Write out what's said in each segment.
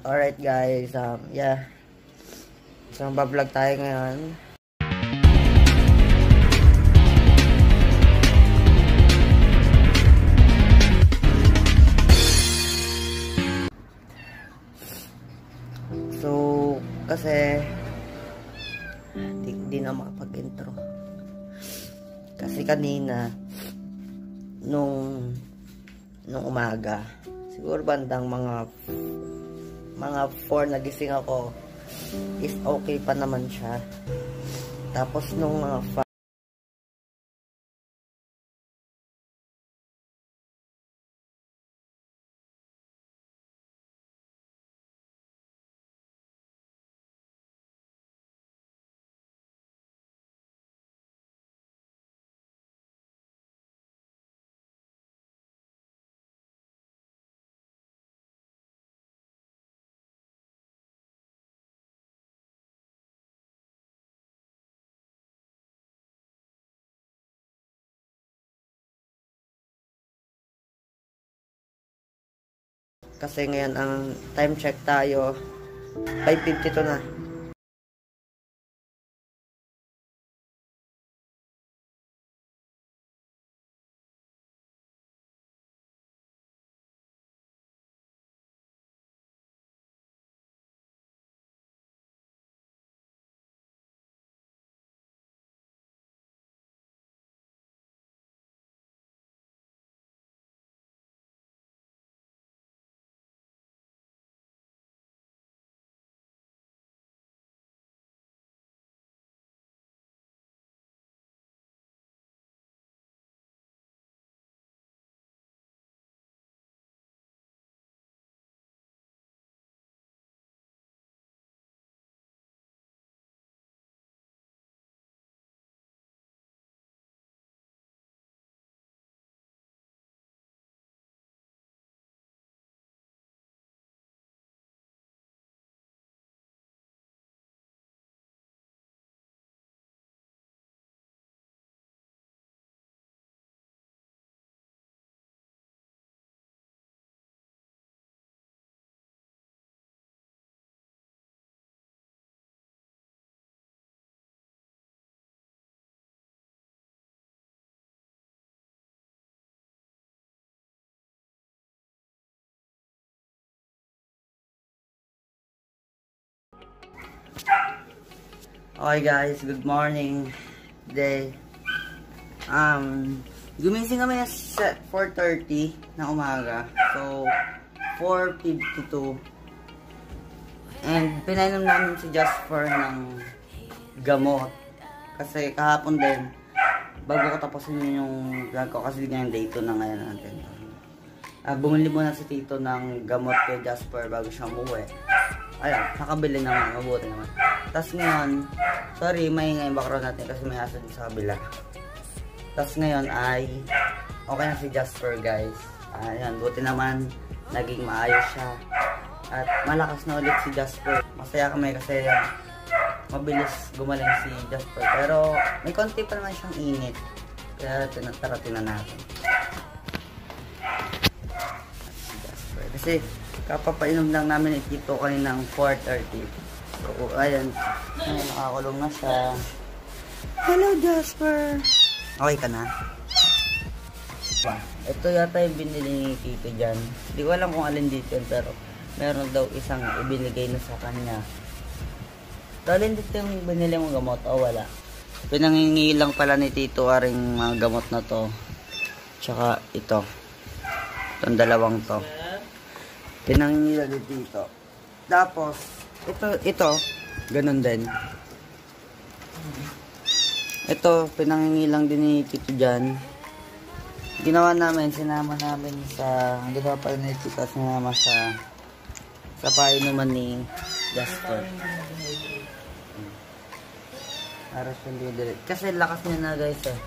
Alright guys, yeah. So, bablog tayo ngayon. So, kasi di na makapag-intro. Kasi kanina nung umaga, siguro bandang mga 4 nagising ako, is okay pa naman siya. Tapos nung mga 5, kasi ngayon ang time check tayo 5:52 na. Okay guys, good morning day. Gumising kami sa 4:30 na umaga. So 4:52. And pinainom namin si Jasper ng gamot. Kasi kahapon din, bago ko tapusin yung vlog ko, kasi ngayon day 2 na ngayon natin. Bumili muna si Tito ng gamot kay Jasper bago siya umuwi. Ayan, nakabili naman, mabuti naman. Tapos ngayon, sorry, maingay yung background natin kasi may aso din sa kabila. Tapos ngayon ay okay na si Jasper guys. Ayan, buti naman, naging maayos siya. At malakas na ulit si Jasper. Masaya kami kasi mabilis gumaling si Jasper. Pero may konti pa naman siyang init. Kaya tinataratin na natin. Si Jasper. Kasi kapapainom lang namin ni Tito kaninang 4:30. So, ayan. Ayan, nakakulong na siya. Hello, Jasper! Okay ka na? Ito yata yung binili ni Tito dyan. Hindi ko alam kung alin dito yun, pero meron daw isang ibinigay na sa kanya. So, alin dito yung binili mong gamot? O, wala. Pinangingi lang pala ni Tito aring mga gamot na to. Tsaka ito. Itong dalawang to. Pinangingi lang ni Tito. Tapos, ito, ganun din. Ito, pinangingi lang din ni Tito dyan. Ginawa namin, sinama namin sa, ginawa pa rin ni Tito, sinama sa painuman ni Jasper. Para siya hindi. Kasi lakas niya na guys eh.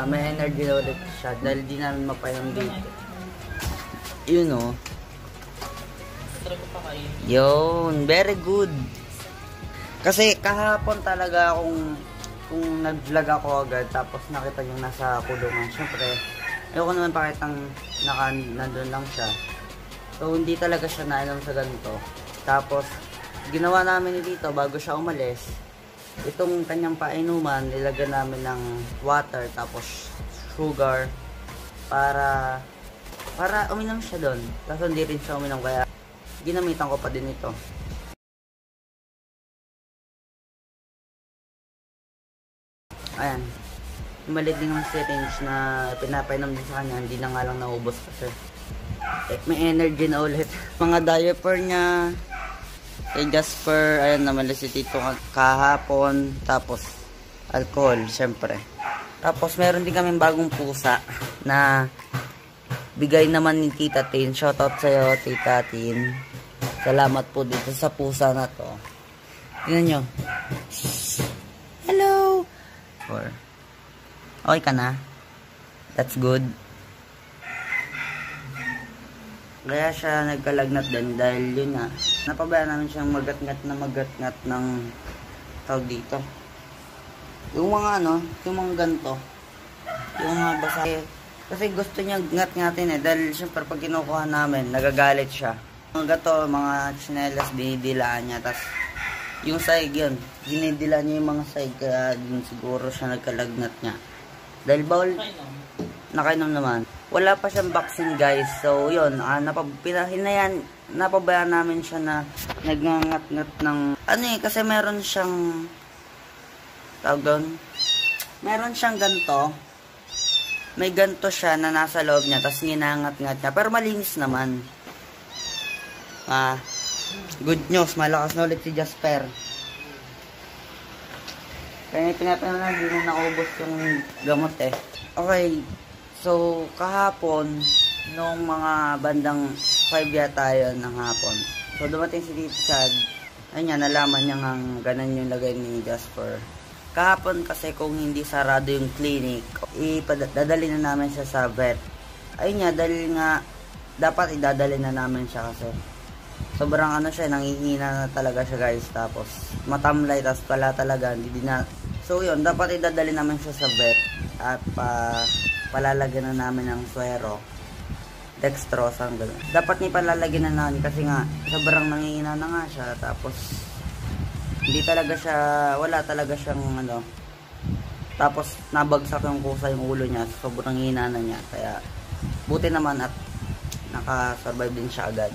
May energy na ulit siya dahil di namin mapainom dito. Yun o. Yun, very good. Kasi kahapon talaga kung nag-vlog ako agad tapos nakita yung nasa kulungan, syempre ayoko naman pakitang nandun lang siya. So, hindi talaga siya nainom sa ganito. Tapos, ginawa namin dito bago siya umalis. Itong kanyang painuman, nilagyan namin ng water tapos sugar para uminom siya doon. Tapos hindi rin siya uminom kaya ginamitan ko pa din ito. Ayan. Malit din yung syringe na pinapainom din sa kanya. Hindi na nga lang naubos kasi may energy na ulit. Mga diaper niya. Kay Jasper, ayan naman si Tito kahapon. Tapos alcohol, syempre. Tapos meron din kaming bagong pusa na bigay naman ni Tita Tin. Shoutout sa'yo, Tita Tin. Salamat po dito sa pusa na to. Tingnan nyo. Hello! Okay ka na? That's good. Kaya siya nagkalagnat din dahil yun nga. Napabayaan namin siyang magat-ngat ng tawag dito. Yung mga yung mga ganito. Yung mga basa. Kasi gusto niya ngat-ngatin eh. Dahil syempre pag kinukuha namin, nagagalit siya. Mga gato, mga chinelas, dinidilaan niya. Tapos yung saig yun. Dinidila niya yung mga saig. Kaya din siguro siya nagkalagnat niya. Dahil bawal, nakainom naman. Wala pa siyang vaccine guys. So yun, napabayaan namin siya na nagngangat-ngat ng, kasi meron siyang, tawag doon, meron siyang ganto. May ganto siya na nasa loob niya, tapos ginangat-ngat niya. Pero malinis naman. Good news, malakas na ulit si Jasper. Kaya pinapainom na, hindi na naubos yung gamot eh. Okay, so kahapon, nung mga bandang 5 yata yun ng hapon. So dumating si Tito Chad, ayun nga, nalaman niya nga ganun yung lagay ni Jasper. Kahapon kasi kung hindi sarado yung clinic, dadali na namin siya sa vet. Ayun nga, dahil nga, dapat idadali na namin siya kasi sobrang siya, nangihina na talaga siya guys. Tapos matamlay, tapos pala talaga, hindi na. So yun, dapat idadali namin siya sa vet. At palalagyan na namin ng suero. Dextrose, ang gano'n. Dapat ni palalagyan na namin kasi nga, sobrang nangihina na nga siya. Tapos, hindi talaga siya, wala talaga siyang Tapos, nabagsak yung kusa yung ulo niya. Sobrang hina na niya. Kaya, buti naman at nakasurvive din siya agad.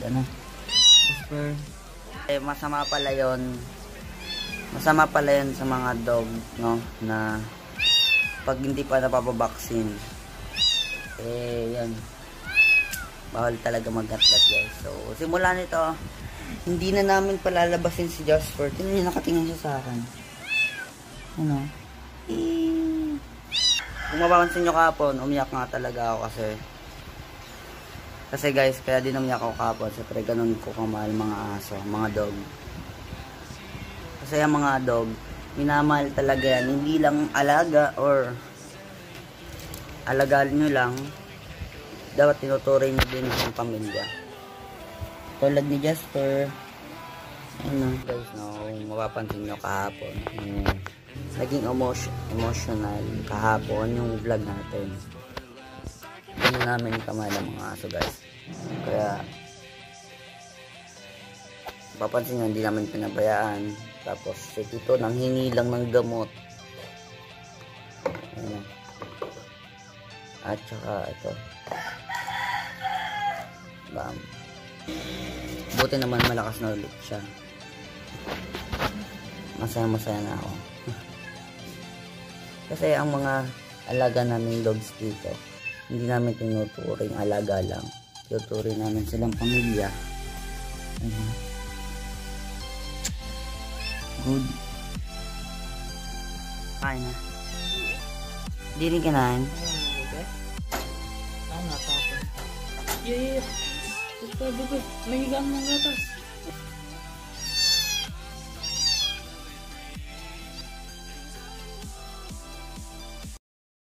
Masama pala yun. Masama pala yun sa mga dog, no? Na pag hindi pa napapabaksin, yan. Bawal talaga mag-gat-gat guys. So, simula nito, hindi na namin palalabasin si Jasper. Tingnan niyo, nakatingin siya sa akin. Kung mapapansin nyo kahapon, umiyak nga talaga ako kasi guys, kaya din umiyak ako kahapon. Siyempre, ganun ko kamahal mga aso, mga dog. Kasi ang mga dog, minamahal talaga yan. Hindi lang alaga or alagaan nyo lang. Dapat tinuturing nyo din ang pamilya. Tulad ni Jasper. Ayun guys, kung mapapansin nyo kahapon, naging emotional kahapon yung vlog natin. Hindi namin kamahal ang mga aso guys. Kaya papansin nyo, hindi namin pinabayaan. Tapos si Tito nanghingi lang ng gamot. Ayan. At saka ito, bam. Buti naman malakas na ulit siya. Masaya na ako. Kasi ang mga alaga namin dogs dito, hindi namin tinuturing alaga lang. Tinuturing namin silang pamilya. Good. Kain na. Hindi rin kinain. Yeah. Gusto, may higaan mong gatas.